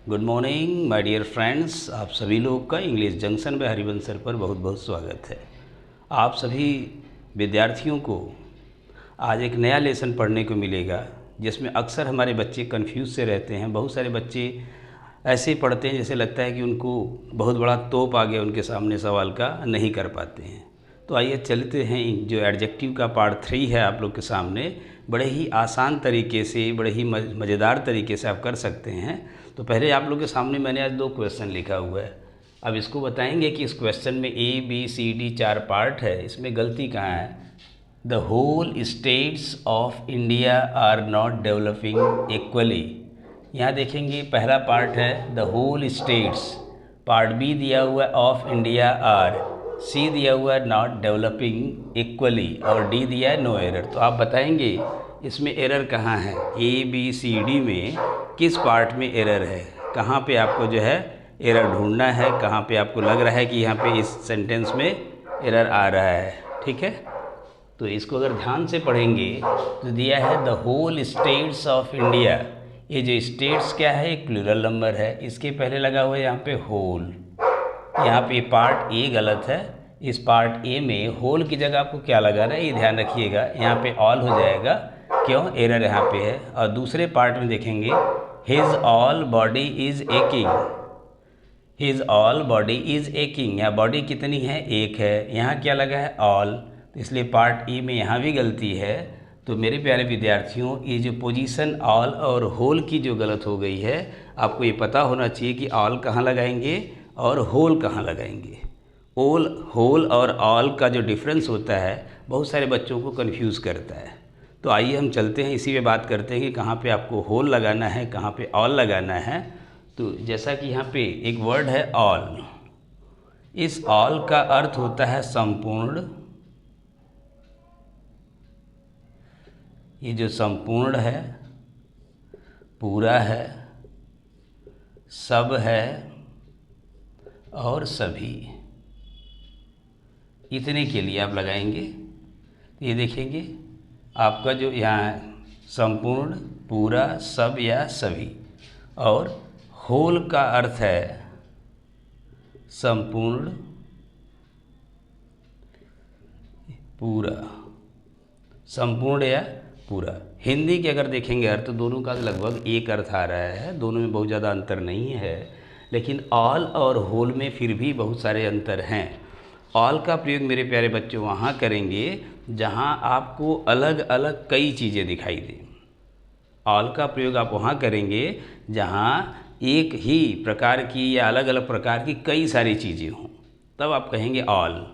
Good morning my dear friends. आप सभी लोग का इंग्लिश जंक्शन में हरिवंश सर पर बहुत बहुत स्वागत है। आप सभी विद्यार्थियों को आज एक नया लेसन पढ़ने को मिलेगा जिसमें अक्सर हमारे बच्चे कंफ्यूज से रहते हैं। बहुत सारे बच्चे ऐसे पढ़ते हैं जैसे लगता है कि उनको बहुत बड़ा तोप आ गया उनके सामने, सवाल का नहीं कर पाते हैं। तो आइए चलते हैं, जो एडजेक्टिव का पार्ट 3 है आप लोग के सामने, बड़े ही आसान तरीके से, बड़े ही मज़ेदार तरीके से आप कर सकते हैं। तो पहले आप लोग के सामने मैंने आज 2 क्वेश्चन लिखा हुआ है। अब इसको बताएंगे कि इस क्वेश्चन में A B C D 4 part है, इसमें गलती कहाँ है। The whole states of India are not developing equally. यहाँ देखेंगे पहला पार्ट है the whole states, part B दिया हुआ ऑफ इंडिया आर, सी दिया हुआ नॉट डेवलपिंग इक्वली और डी दिया है नो एरर। तो आप बताएंगे इसमें एरर कहाँ है, ए बी सी डी में किस पार्ट में एरर है, कहाँ पे आपको जो है एरर ढूंढना है, कहाँ पे आपको लग रहा है कि यहाँ पे इस सेंटेंस में एरर आ रहा है। ठीक है, तो इसको अगर ध्यान से पढ़ेंगे तो दिया है the whole states of India. ये जो स्टेट्स क्या है, एक प्लूरल नंबर है, इसके पहले लगा हुआ है यहाँ पे होल। यहाँ पे पार्ट ए गलत है, इस पार्ट ए में होल की जगह आपको क्या लगाना है ये ध्यान रखिएगा, यहाँ पे ऑल हो जाएगा, क्यों, एरर यहाँ पे है। और दूसरे पार्ट में देखेंगे his all body is aching, his all body is aching, यहाँ बॉडी कितनी है, एक है, यहाँ क्या लगा है ऑल, तो इसलिए पार्ट ई में यहाँ भी गलती है। तो मेरे प्यारे विद्यार्थियों, ये जो पोजीशन ऑल और होल की जो गलत हो गई है, आपको ये पता होना चाहिए कि ऑल कहाँ लगाएंगे और होल कहाँ लगाएंगे। होल और ऑल का जो डिफरेंस होता है बहुत सारे बच्चों को कंफ्यूज करता है। तो आइए हम चलते हैं, इसी में बात करते हैं कि कहाँ पे आपको होल लगाना है, कहाँ पे ऑल लगाना है। तो जैसा कि यहाँ पे एक वर्ड है ऑल, इस ऑल का अर्थ होता है संपूर्ण। ये जो संपूर्ण है, पूरा है, सब है और सभी, इतने के लिए आप लगाएंगे। तो ये देखेंगे आपका जो यहाँ संपूर्ण, पूरा, सब या सभी, और होल का अर्थ है संपूर्ण, पूरा, संपूर्ण या पूरा। हिंदी के अगर देखेंगे अर्थ तो दोनों का लगभग एक अर्थ आ रहा है, दोनों में बहुत ज़्यादा अंतर नहीं है, लेकिन ऑल और होल में फिर भी बहुत सारे अंतर हैं। ऑल का प्रयोग मेरे प्यारे बच्चों वहाँ करेंगे जहाँ आपको अलग अलग कई चीज़ें दिखाई दें। ऑल का प्रयोग आप वहाँ करेंगे जहाँ एक ही प्रकार की या अलग अलग प्रकार की कई सारी चीज़ें हों, तब आप कहेंगे ऑल।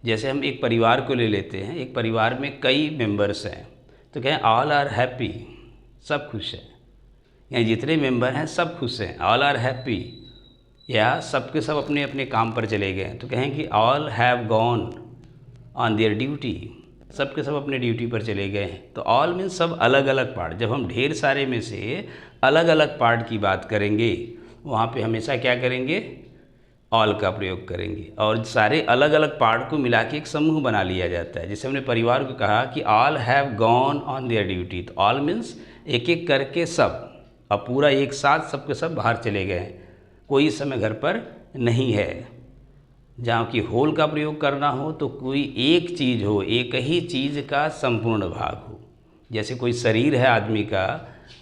जैसे हम एक परिवार को ले लेते हैं, एक परिवार में कई मेंबर्स हैं, तो कहें ऑल आर हैप्पी, सब खुश हैं, या जितने मेंबर हैं सब खुश हैं, ऑल आर हैप्पी। या सबके सब अपने अपने काम पर चले गए तो कहें कि all have gone on their duty, सबके सब अपने ड्यूटी पर चले गए हैं। तो ऑल मीन सब अलग अलग पार्ट। जब हम ढेर सारे में से अलग अलग पार्ट की बात करेंगे वहाँ पे हमेशा क्या करेंगे, ऑल का प्रयोग करेंगे, और सारे अलग अलग पार्ट को मिला के एक समूह बना लिया जाता है। जैसे हमने परिवार को कहा कि all have gone on their duty, तो ऑल मीन्स एक एक करके सब, अब पूरा एक साथ सबके सब बाहर चले गए हैं, कोई इस समय घर पर नहीं है। जहाँ की होल का प्रयोग करना हो तो कोई एक चीज़ हो, एक ही चीज़ का संपूर्ण भाग हो। जैसे कोई शरीर है आदमी का,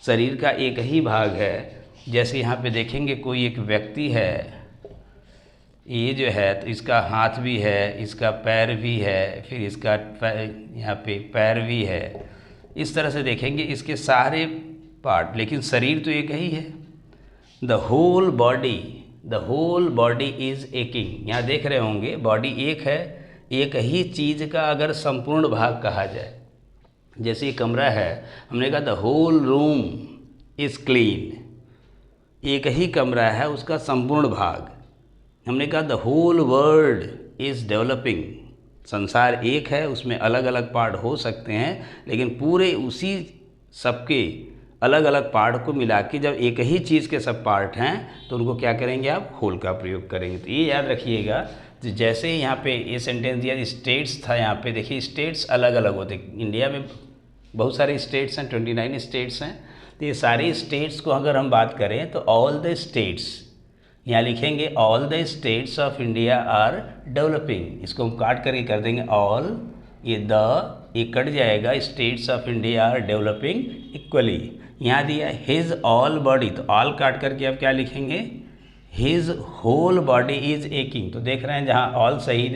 शरीर का एक ही भाग है। जैसे यहाँ पे देखेंगे कोई एक व्यक्ति है, ये जो है तो इसका हाथ भी है, इसका पैर भी है, फिर इसका यहाँ पे पैर भी है, इस तरह से देखेंगे इसके सारे पार्ट, लेकिन शरीर तो एक ही है। The whole body, the whole body is aching, यहाँ देख रहे होंगे बॉडी एक है, एक ही चीज़ का अगर संपूर्ण भाग कहा जाए, जैसे ये कमरा है, हमने कहा the whole room is clean, एक ही कमरा है उसका संपूर्ण भाग। हमने कहा the whole world is developing, संसार एक है, उसमें अलग अलग पार्ट हो सकते हैं, लेकिन पूरे उसी सबके अलग अलग पार्ट को मिला के जब एक ही चीज़ के सब पार्ट हैं तो उनको क्या करेंगे, आप होल का प्रयोग करेंगे। तो ये याद रखिएगा। तो जैसे यहाँ पे ये सेंटेंस दिया स्टेट्स था, यहाँ पे देखिए स्टेट्स अलग अलग होते, इंडिया में बहुत सारे स्टेट्स हैं, 29 स्टेट्स हैं, तो ये सारे स्टेट्स को अगर हम बात करें तो ऑल द स्टेट्स, यहाँ लिखेंगे all the states of India are developing, इसको हम काट करके कर देंगे ऑल, ये कट जाएगा, states of India are developing equally. यहाँ दिया हिज ऑल बॉडी, तो ऑल काट करके आप क्या लिखेंगे, his whole body is aching. तो देख रहे हैं जहाँ ऑल सही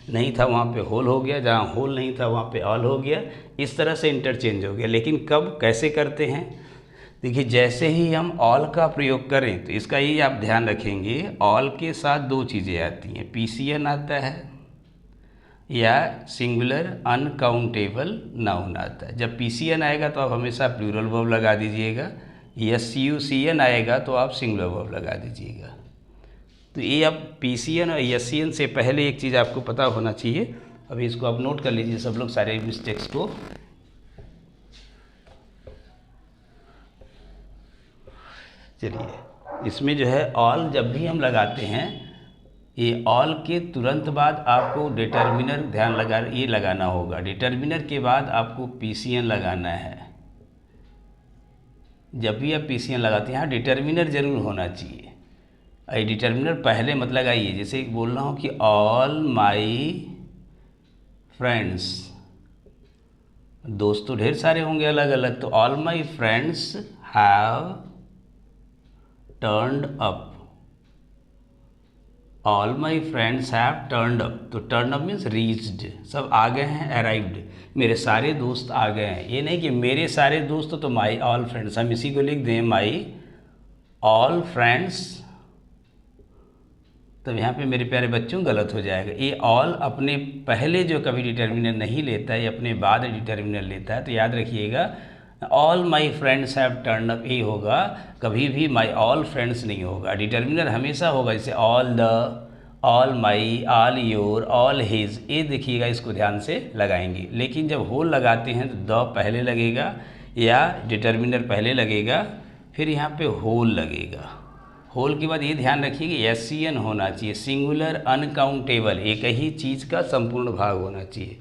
नहीं था वहाँ पे होल हो गया, जहाँ होल नहीं था वहाँ पे ऑल हो गया, इस तरह से इंटरचेंज हो गया। लेकिन कब कैसे करते हैं, देखिए जैसे ही हम ऑल का प्रयोग करें तो इसका ये आप ध्यान रखेंगे, ऑल के साथ दो चीज़ें आती हैं, पीसीएन आता है या सिंगुलर अनकाउंटेबल नाउन आता है। जब पीसीएन आएगा तो आप हमेशा प्लूरल वर्ब लगा दीजिएगा, एसयूसीएन आएगा तो आप सिंगुलर वर्ब लगा दीजिएगा। तो ये आप पीसीएन और एससीएन से पहले एक चीज़ आपको पता होना चाहिए, अभी इसको आप नोट कर लीजिए सब लोग सारे मिस्टेक्स को। चलिए इसमें जो है ऑल जब भी हम लगाते हैं, ये ऑल के तुरंत बाद आपको डिटर्मिनर ध्यान लगा ये लगाना होगा, डिटर्मिनर के बाद आपको पीसीएन लगाना है। जब भी आप पीसीएन लगाते हैं यहाँ डिटर्मिनर ज़रूर होना चाहिए, ये डिटर्मिनर पहले मत लगाइए। जैसे बोल रहा हूँ कि ऑल माई फ्रेंड्स, दोस्त तो ढेर सारे होंगे अलग अलग, तो all my friends have turned up, all my friends have turned up, तो टर्न अप मीन्स रीच्ड, सब आ गए हैं, अराइव्ड, मेरे सारे दोस्त आ गए हैं। ये नहीं कि मेरे सारे दोस्त तो माई ऑल फ्रेंड्स, हम इसी को लिख दें माई ऑल फ्रेंड्स, तब यहाँ पे मेरे प्यारे बच्चों गलत हो जाएगा। ये ऑल अपने पहले जो कभी डिटर्मिनर नहीं लेता है, अपने बाद डिटर्मिनर लेता है, तो याद रखिएगा all my friends have turn up ये होगा, कभी भी माई ऑल फ्रेंड्स नहीं होगा। डिटर्मिनर हमेशा होगा जैसे all the, all my, all your, all his, ये देखिएगा इसको ध्यान से लगाएंगे। लेकिन जब होल लगाते हैं तो द पहले लगेगा या डिटर्मिनर पहले लगेगा, फिर यहाँ पे होल लगेगा। होल के बाद ये ध्यान रखिए कि एससीएन होना चाहिए, सिंगुलर अनकाउंटेबल, एक ही चीज़ का संपूर्ण भाग होना चाहिए।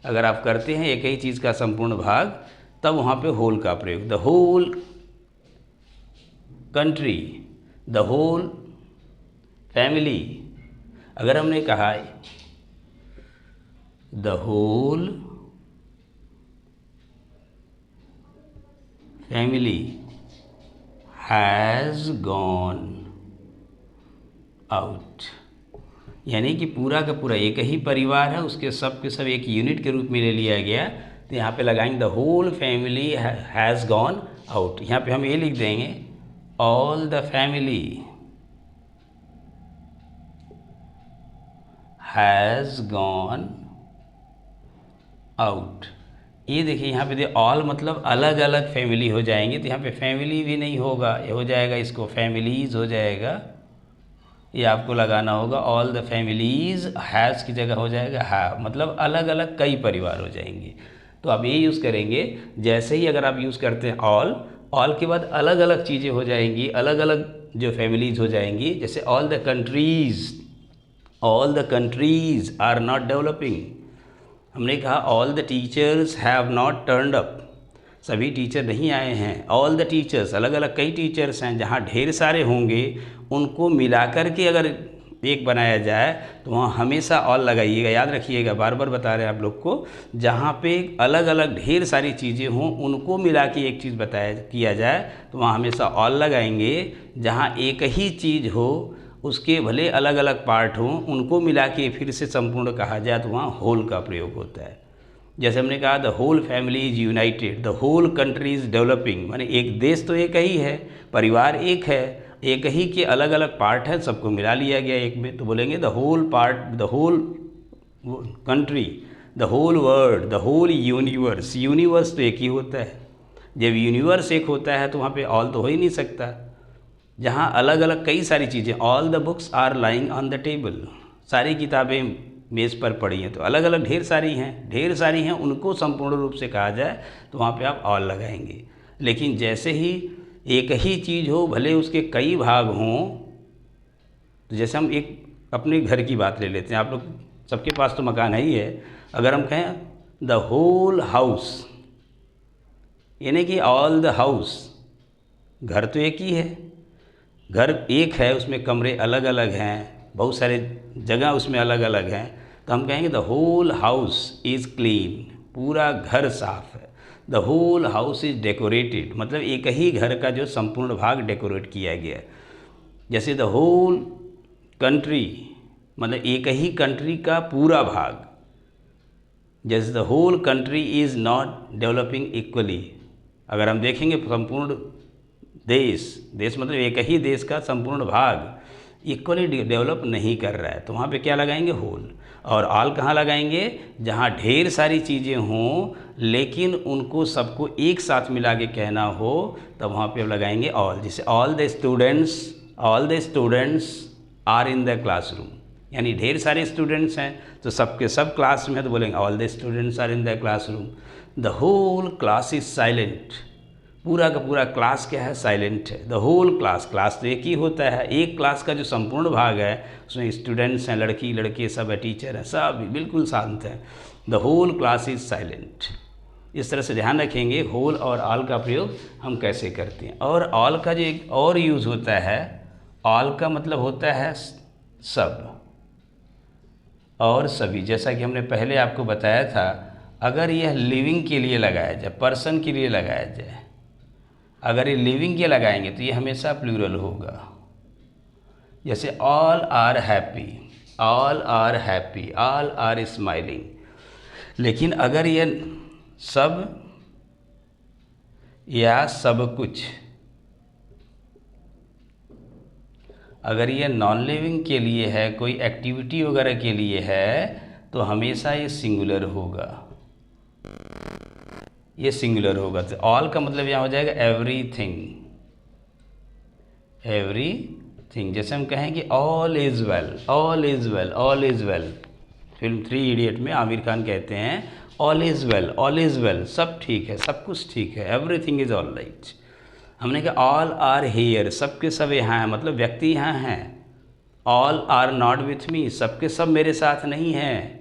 अगर आप करते हैं एक ही चीज़ का संपूर्ण भाग, तब वहाँ पे होल का प्रयोग, the whole country, the whole family. अगर हमने कहा the whole family has gone out, यानी कि पूरा का पूरा एक ही परिवार है, उसके सब के सब एक यूनिट के रूप में ले लिया गया, तो यहाँ पे लगाएंगे the whole family has gone out. यहाँ पे हम ये लिख देंगे all the family has gone out. ये देखिए यहाँ पे दे ऑल मतलब अलग अलग फैमिली हो जाएंगे, तो यहाँ पे फैमिली भी नहीं होगा, ये हो जाएगा इसको फैमिलीज़ हो जाएगा, ये आपको लगाना होगा ऑल द फैमिलीज़, हैज़ की जगह हो जाएगा हैव, मतलब अलग अलग कई परिवार हो जाएंगे। तो आप ये यूज़ करेंगे, जैसे ही अगर आप यूज़ करते हैं ऑल के बाद अलग अलग चीज़ें हो जाएंगी, अलग अलग जो फैमिलीज़ हो जाएंगी। जैसे all the countries are not developing, हमने कहा all the teachers have not turned up, सभी टीचर नहीं आए हैं। ऑल द टीचर्स, अलग अलग कई टीचर्स हैं, जहाँ ढेर सारे होंगे उनको मिलाकर के अगर एक बनाया जाए तो वहाँ हमेशा ऑल लगाइएगा। याद रखिएगा, बार बार बता रहे हैं आप लोग को, जहाँ पे अलग अलग ढेर सारी चीज़ें हों उनको मिला के एक चीज़ किया जाए तो वहाँ हमेशा ऑल लगाएंगे। जहाँ एक ही चीज़ हो उसके भले अलग अलग पार्ट हों, उनको मिला के फिर से संपूर्ण कहा जाए तो वहाँ होल का प्रयोग होता है। जैसे हमने कहा the whole family is united, the whole country is developing, माने एक देश तो एक ही है, परिवार एक है, एक ही के अलग अलग पार्ट हैं, सबको मिला लिया गया एक में, तो बोलेंगे the whole part, the whole country, the whole world, the whole universe. Universe तो एक ही होता है, जब यूनिवर्स एक होता है तो वहाँ पे ऑल तो हो ही नहीं सकता। जहाँ अलग अलग कई सारी चीज़ें, all the books are lying on the table, सारी किताबें मेज़ पर पड़ी हैं, तो अलग अलग ढेर सारी हैं, उनको संपूर्ण रूप से कहा जाए तो वहाँ पे आप ऑल लगाएंगे। लेकिन जैसे ही एक ही चीज़ हो, भले उसके कई भाग हों, तो जैसे हम एक अपने घर की बात ले लेते हैं, आप लोग सबके पास तो मकान है ही है, अगर हम कहें द होल हाउस, यानी कि ऑल द हाउस, घर तो एक ही है, घर एक है, उसमें कमरे अलग अलग हैं, बहुत सारे जगह उसमें अलग अलग हैं, तो हम कहेंगे the whole house is clean, पूरा घर साफ है। The whole house is decorated, मतलब एक ही घर का जो संपूर्ण भाग डेकोरेट किया गया है। जैसे द होल कंट्री, मतलब एक ही कंट्री का पूरा भाग। जैसे the whole country is not developing equally, अगर हम देखेंगे संपूर्ण देश, देश मतलब एक ही देश का संपूर्ण भाग इक्वली डेवलप नहीं कर रहा है, तो वहाँ पे क्या लगाएंगे? होल। और ऑल कहाँ लगाएंगे? जहाँ ढेर सारी चीज़ें हों लेकिन उनको सबको एक साथ मिला के कहना हो, तब वहाँ पे लगाएंगे ऑल। जैसे all the students are in the classroom, यानी ढेर सारे स्टूडेंट्स हैं तो सबके सब क्लास में है, तो बोलेंगे all the students are in the classroom. The whole class is silent, पूरा का पूरा क्लास क्या है? साइलेंट है। द होल क्लास, क्लास तो एक ही होता है, एक क्लास का जो संपूर्ण भाग है उसमें स्टूडेंट्स हैं, लड़की लड़के सब है, टीचर हैं, सब बिल्कुल शांत हैं। The whole class is silent. इस तरह से ध्यान रखेंगे होल और ऑल का प्रयोग हम कैसे करते हैं। और ऑल का जो एक और यूज़ होता है, ऑल का मतलब होता है सब और सभी। जैसा कि हमने पहले आपको बताया था, अगर यह लिविंग के लिए लगाया जाए, पर्सन के लिए लगाया जाए, अगर ये लिविंग के लगाएंगे तो ये हमेशा प्लूरल होगा। जैसे all are happy, all are happy, all are smiling. लेकिन अगर ये सब या सब कुछ, अगर ये नॉन लिविंग के लिए है, कोई एक्टिविटी वगैरह के लिए है, तो हमेशा ये सिंगुलर होगा, ये सिंगुलर होगा। तो ऑल का मतलब यहाँ हो जाएगा एवरीथिंग, एवरीथिंग। जैसे हम कहें कि all is well, all is well, all is well. Film 3 idiot में आमिर खान कहते हैं all is well, all is well, सब ठीक है, सब कुछ ठीक है, एवरीथिंग इज़ ऑल राइट। हमने कहा ऑल आर हियर, सबके सब यहाँ हैं, मतलब व्यक्ति यहाँ हैं। All are not with me, सबके सब मेरे साथ नहीं हैं।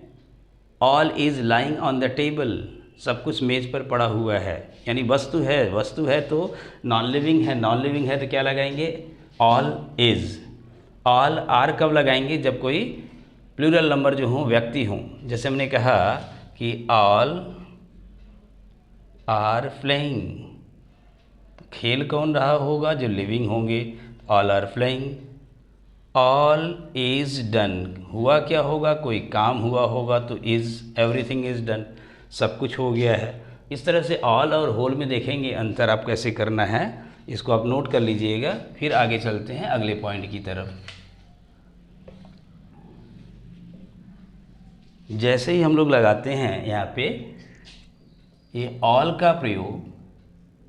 All is lying on the table, सब कुछ मेज पर पड़ा हुआ है, यानी वस्तु है, वस्तु है तो नॉन लिविंग है, नॉन लिविंग है तो क्या लगाएंगे? All is. ऑल आर कब लगाएंगे? जब कोई प्लूरल नंबर जो हों, व्यक्ति हों। जैसे हमने कहा कि ऑल आर प्लेइंग, खेल कौन रहा होगा? जो लिविंग होंगे, all are playing. All is done, हुआ क्या होगा? कोई काम हुआ होगा तो इज़, एवरीथिंग इज़ डन, सब कुछ हो गया है। इस तरह से ऑल और होल में देखेंगे अंतर आप कैसे करना है, इसको आप नोट कर लीजिएगा। फिर आगे चलते हैं अगले पॉइंट की तरफ। जैसे ही हम लोग लगाते हैं यहाँ पे ये ऑल का प्रयोग,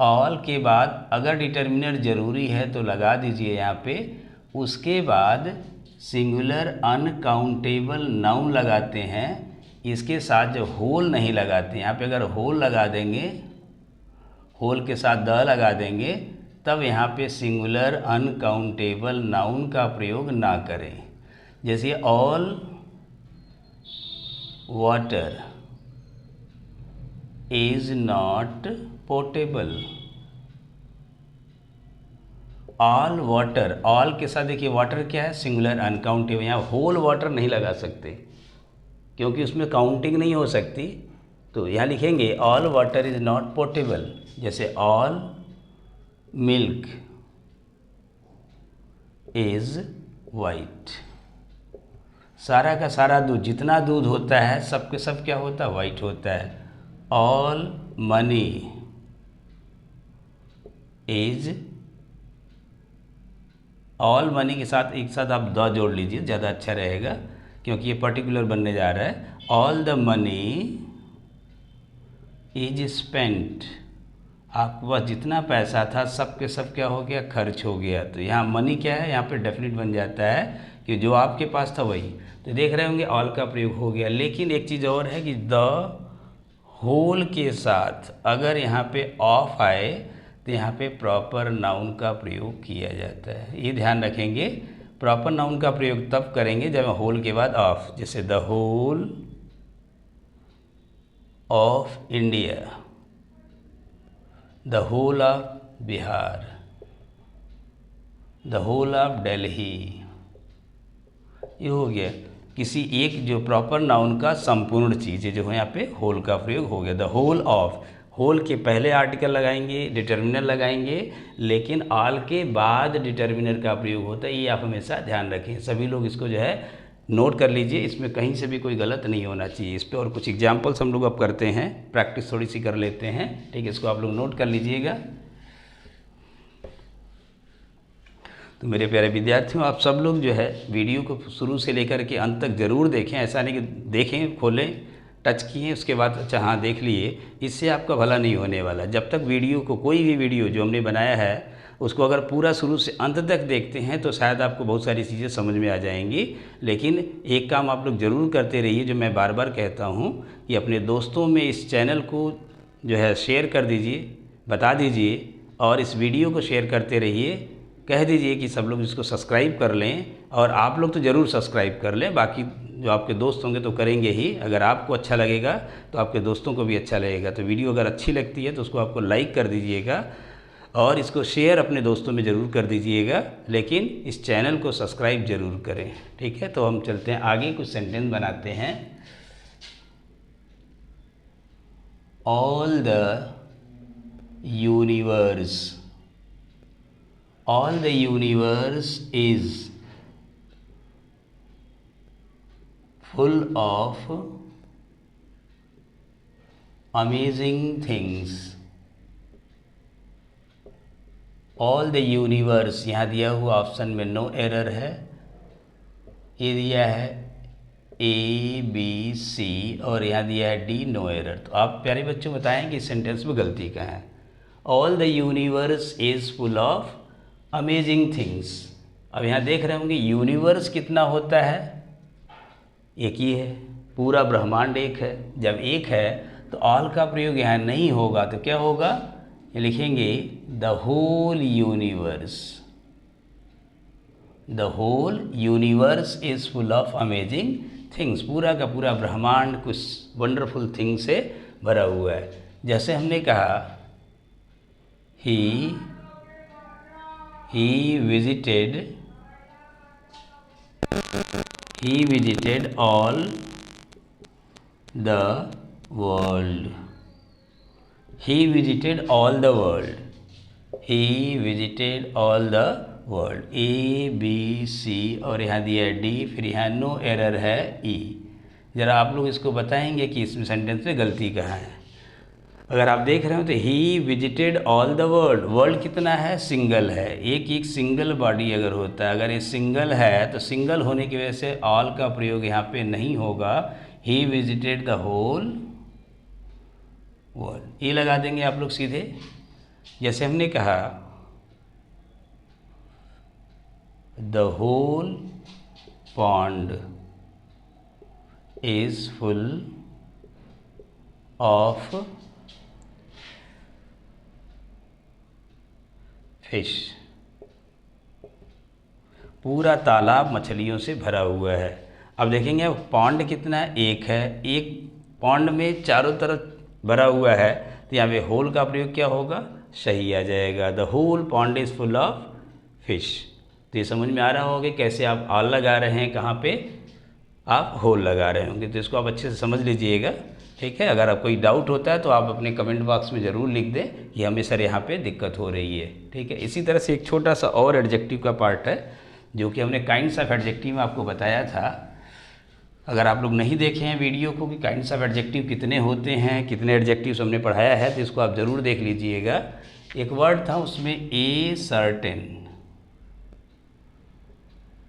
ऑल के बाद अगर डिटर्मिनर ज़रूरी है तो लगा दीजिए यहाँ पे, उसके बाद सिंगुलर अनकाउंटेबल नाउन लगाते हैं, इसके साथ जो होल नहीं लगाते। यहाँ पे अगर होल लगा देंगे, होल के साथ द लगा देंगे, तब यहाँ पे सिंगुलर अनकाउंटेबल नाउन का प्रयोग ना करें। जैसे all water is not portable, all water, all के साथ देखिए वाटर क्या है? Singular uncountable. यहाँ होल वाटर नहीं लगा सकते क्योंकि उसमें काउंटिंग नहीं हो सकती, तो यहाँ लिखेंगे all water is not portable. जैसे ऑल मिल्क इज़ वाइट, सारा का सारा दूध, जितना दूध होता है सब के सब क्या होता है? वाइट होता है। All money is, all money के साथ एक साथ आप द जोड़ लीजिए, ज़्यादा अच्छा रहेगा क्योंकि ये पर्टिकुलर बनने जा रहा है। All the money is spent, आपके पास जितना पैसा था सब के सब क्या हो गया? खर्च हो गया। तो यहाँ मनी क्या है? यहाँ पे डेफिनेट बन जाता है कि जो आपके पास था वही। तो देख रहे होंगे ऑल का प्रयोग हो गया। लेकिन एक चीज़ और है कि द होल के साथ अगर यहाँ पे ऑफ आए तो यहाँ पे प्रॉपर नाउन का प्रयोग किया जाता है, ये ध्यान रखेंगे। प्रॉपर नाउन का प्रयोग तब करेंगे जब होल के बाद ऑफ। जैसे the whole of India, the whole of Bihar, the whole of Delhi, ये हो गया किसी एक जो प्रॉपर नाउन का संपूर्ण चीज़ है, जो है यहाँ पे होल का प्रयोग हो गया। द होल ऑफ, होल के पहले आर्टिकल लगाएंगे, डिटर्मिनर लगाएंगे, लेकिन ऑल के बाद डिटर्मिनर का प्रयोग होता है, ये आप हमेशा ध्यान रखें। सभी लोग इसको जो है नोट कर लीजिए, इसमें कहीं से भी कोई गलत नहीं होना चाहिए इस पर। और कुछ एग्जाम्पल्स हम लोग अब करते हैं, प्रैक्टिस थोड़ी सी कर लेते हैं, ठीक है, इसको आप लोग नोट कर लीजिएगा। तो मेरे प्यारे विद्यार्थियों, आप सब लोग जो है वीडियो को शुरू से लेकर के अंत तक ज़रूर देखें। ऐसा नहीं कि देखें, खोलें, टच किए, उसके बाद अच्छा हाँ देख लिए, इससे आपका भला नहीं होने वाला। जब तक वीडियो को, कोई भी वीडियो जो हमने बनाया है उसको अगर पूरा शुरू से अंत तक देखते हैं तो शायद आपको बहुत सारी चीज़ें समझ में आ जाएंगी। लेकिन एक काम आप लोग ज़रूर करते रहिए, जो मैं बार बार कहता हूँ, कि अपने दोस्तों में इस चैनल को जो है शेयर कर दीजिए, बता दीजिए, और इस वीडियो को शेयर करते रहिए। कह दीजिए कि सब लोग इसको सब्सक्राइब कर लें, और आप लोग तो ज़रूर सब्सक्राइब कर लें, बाकी जो आपके दोस्त होंगे तो करेंगे ही। अगर आपको अच्छा लगेगा तो आपके दोस्तों को भी अच्छा लगेगा। तो वीडियो अगर अच्छी लगती है तो उसको आपको लाइक कर दीजिएगा, और इसको शेयर अपने दोस्तों में ज़रूर कर दीजिएगा, लेकिन इस चैनल को सब्सक्राइब ज़रूर करें, ठीक है। तो हम चलते हैं आगे, कुछ सेंटेंस बनाते हैं। All the universe, all the universe is full of amazing things। all the universe, यहाँ दिया हुआ ऑप्शन में नो एरर है, ये दिया है ABC, और यहाँ दिया है D नो एरर। तो आप प्यारे बच्चों बताएं कि इस सेंटेंस में गलती कहाँ है। All the universe is full of amazing things. अब यहाँ देख रहे होंगे यूनिवर्स कितना होता है, एक ही है, पूरा ब्रह्मांड एक है। जब एक है तो ऑल का प्रयोग यहाँ नहीं होगा, तो क्या होगा, ये लिखेंगे the whole universe. The whole universe is full of amazing things, पूरा का पूरा ब्रह्मांड कुछ वंडरफुल थिंग से भरा हुआ है। जैसे हमने कहा ही visited all the world। he visited all the world, he visited all the world। ABC, और यहाँ दिया है D, फिर यहाँ नो एरर है E। ज़रा आप लोग इसको बताएंगे कि इसमें सेंटेंस में गलती कहाँ है। अगर आप देख रहे हो तो he visited all the world, world कितना है, सिंगल है, एक एक सिंगल बॉडी अगर होता है, अगर ये सिंगल है तो सिंगल होने की वजह से ऑल का प्रयोग यहाँ पे नहीं होगा। He visited the whole world, ये लगा देंगे आप लोग सीधे। जैसे हमने कहा the whole pond is full of fish, पूरा तालाब मछलियों से भरा हुआ है। अब देखेंगे अब पॉन्ड कितना है, एक है, एक पॉन्ड में चारों तरफ भरा हुआ है, तो यहाँ पे होल का प्रयोग क्या होगा, सही आ जाएगा। The whole pond is full of fish. तो ये समझ में आ रहा होगा कैसे आप ऑल लगा रहे हैं, कहाँ पे आप होल लगा रहे होंगे। तो इसको आप अच्छे से समझ लीजिएगा, ठीक है। अगर आप कोई डाउट होता है तो आप अपने कमेंट बॉक्स में ज़रूर लिख दें कि हमें सर यहाँ पे दिक्कत हो रही है, ठीक है। इसी तरह से एक छोटा सा और एडजेक्टिव का पार्ट है, जो कि हमने काइंड्स ऑफ एडजेक्टिव में आपको बताया था। अगर आप लोग नहीं देखे हैं वीडियो को कि काइंड्स ऑफ एडजेक्टिव कितने होते हैं, कितने एडजेक्टिव्स हमने पढ़ाया है, तो इसको आप ज़रूर देख लीजिएगा। एक वर्ड था उसमें ए सर्टेन,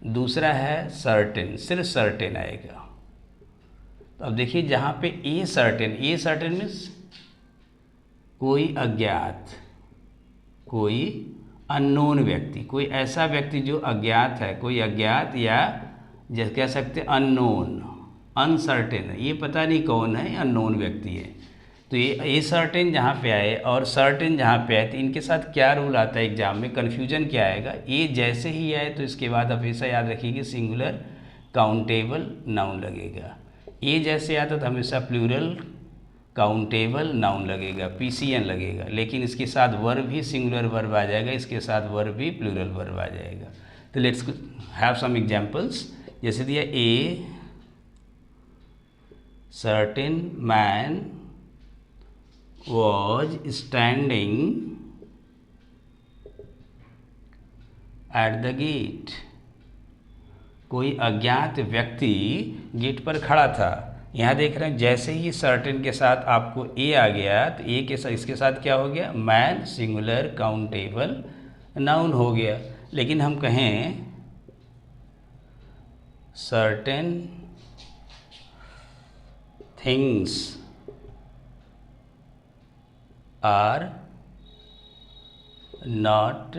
दूसरा है सर्टेन, सिर्फ सर्टेन आएगा। तो अब देखिए जहाँ पे ए सर्टेन मीन्स कोई अज्ञात, कोई अननोन व्यक्ति, कोई ऐसा व्यक्ति जो अज्ञात है, कोई अज्ञात या जैसे कह सकते अननोन, अनसर्टेन, ये पता नहीं कौन है, अननोन व्यक्ति है। तो ये ए सर्टेन जहाँ पे आए और सर्टेन जहाँ पे आए, तो इनके साथ क्या रूल आता है एग्जाम में, कन्फ्यूजन क्या आएगा। ए जैसे ही आए तो इसके बाद हमेशा याद रखिए सिंगुलर काउंटेबल नाउन लगेगा। ए जैसे आता तो हमेशा प्लूरल काउंटेबल नाउन लगेगा, PCN लगेगा, लेकिन इसके साथ वर्ब भी सिंगुलर वर्ब आ जाएगा, इसके साथ वर्ब भी प्लूरल वर्ब आ जाएगा। तो लेट्स हैव सम एग्जांपल्स। जैसे दिया, a certain man was standing at the gate. कोई अज्ञात व्यक्ति गेट पर खड़ा था। यहाँ देख रहे हैं जैसे ही सर्टेन के साथ आपको ए आ गया तो ए के साथ इसके साथ क्या हो गया, मैन सिंगुलर काउंटेबल नाउन हो गया। लेकिन हम कहें certain things are not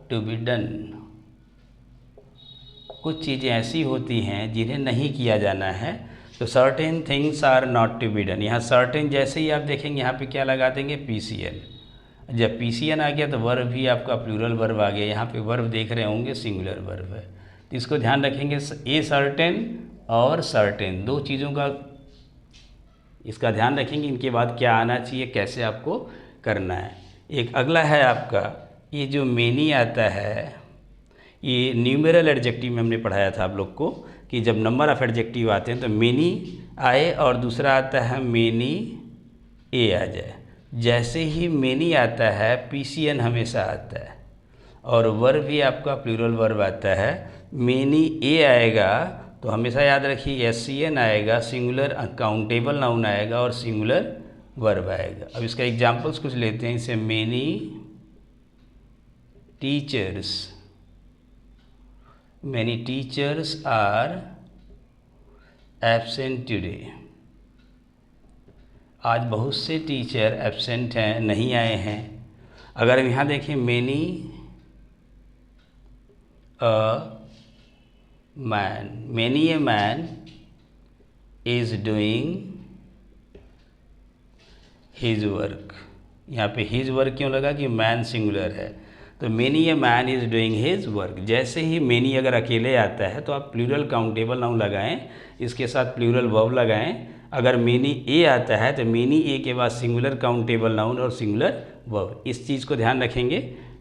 to be done. कुछ चीज़ें ऐसी होती हैं जिन्हें नहीं किया जाना है, तो certain things are not to be done. यहाँ सर्टेन जैसे ही आप देखेंगे यहाँ पे क्या लगा देंगे, PCN। जब PCN आ गया तो वर्ब भी आपका प्लूरल वर्ब आ गया। यहाँ पे वर्ब देख रहे होंगे सिंगुलर वर्ब है, तो इसको ध्यान रखेंगे। ए सर्टेन और सर्टेन दो चीज़ों का इसका ध्यान रखेंगे, इनके बाद क्या आना चाहिए, कैसे आपको करना है। एक अगला है आपका ये जो मेनी आता है, ये न्यूमेरल एडजेक्टिव में हमने पढ़ाया था आप लोग को कि जब नंबर ऑफ एडजेक्टिव आते हैं तो मेनी आए और दूसरा आता है मेनी ए आ जाए। जैसे ही मेनी आता है PCN हमेशा आता है, और वर्ब भी आपका प्लूरल वर्ब आता है। मेनी ए आएगा तो हमेशा याद रखिए SCN आएगा, सिंगुलर काउंटेबल नाउन आएगा और सिंगुलर वर्ब आएगा। अब इसका एग्जांपल्स कुछ लेते हैं। इसे many teachers are absent today. आज बहुत से टीचर एब्सेंट हैं, नहीं आए हैं। अगर हम यहाँ देखें many a man is doing his work. यहाँ पे हिज वर्क क्यों लगा कि मैन सिंगुलर है, तो many a man is doing his work. जैसे ही मेनी अगर अकेले आता है तो आप प्लूरल काउंटेबल नाउन लगाएं, इसके साथ प्लूरल वर्ब लगाएं। अगर मेनी ए आता है तो मेनी ए के बाद सिंगुलर काउंटेबल नाउन और सिंगुलर वर्ब। इस चीज़ को ध्यान रखेंगे,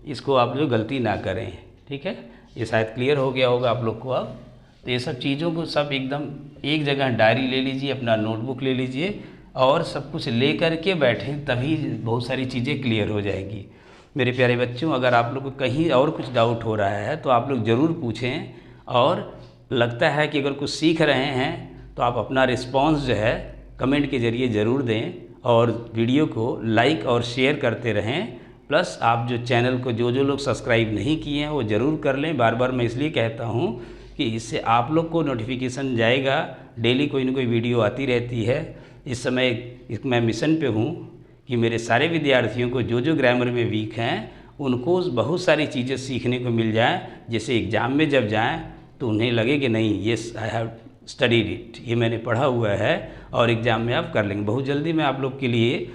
इसको आप जो गलती ना करें, ठीक है। ये शायद क्लियर हो गया होगा आप लोग को अब। तो ये सब चीज़ों को सब एकदम एक जगह डायरी ले लीजिए, अपना नोटबुक ले लीजिए और सब कुछ ले कर के बैठें, तभी बहुत सारी चीज़ें क्लियर हो जाएगी। मेरे प्यारे बच्चों, अगर आप लोग को कहीं और कुछ डाउट हो रहा है तो आप लोग ज़रूर पूछें, और लगता है कि अगर कुछ सीख रहे हैं तो आप अपना रिस्पांस जो है कमेंट के ज़रिए ज़रूर दें, और वीडियो को लाइक और शेयर करते रहें। प्लस आप जो चैनल को जो लोग सब्सक्राइब नहीं किए हैं वो ज़रूर कर लें। बार बार मैं इसलिए कहता हूँ कि इससे आप लोग को नोटिफिकेशन जाएगा, डेली कोई ना कोई वीडियो आती रहती है। इस समय मैं मिशन पे हूँ कि मेरे सारे विद्यार्थियों को जो ग्रामर में वीक हैं उनको बहुत सारी चीज़ें सीखने को मिल जाए, जिससे एग्ज़ाम में जब जाएं तो उन्हें लगे कि नहीं, ये आई हैव स्टडीड इट, ये मैंने पढ़ा हुआ है, और एग्ज़ाम में आप कर लेंगे। बहुत जल्दी मैं आप लोग के लिए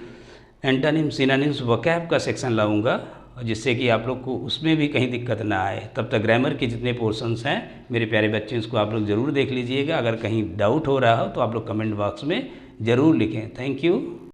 एंटोनिम सिनोनिम्स वोकैब का सेक्शन लाऊंगा, जिससे कि आप लोग को उसमें भी कहीं दिक्कत ना आए। तब तक ग्रामर के जितने पोर्शंस हैं मेरे प्यारे बच्चे, उसको आप लोग ज़रूर देख लीजिएगा। अगर कहीं डाउट हो रहा हो तो आप लोग कमेंट बॉक्स में ज़रूर लिखें। Thank you.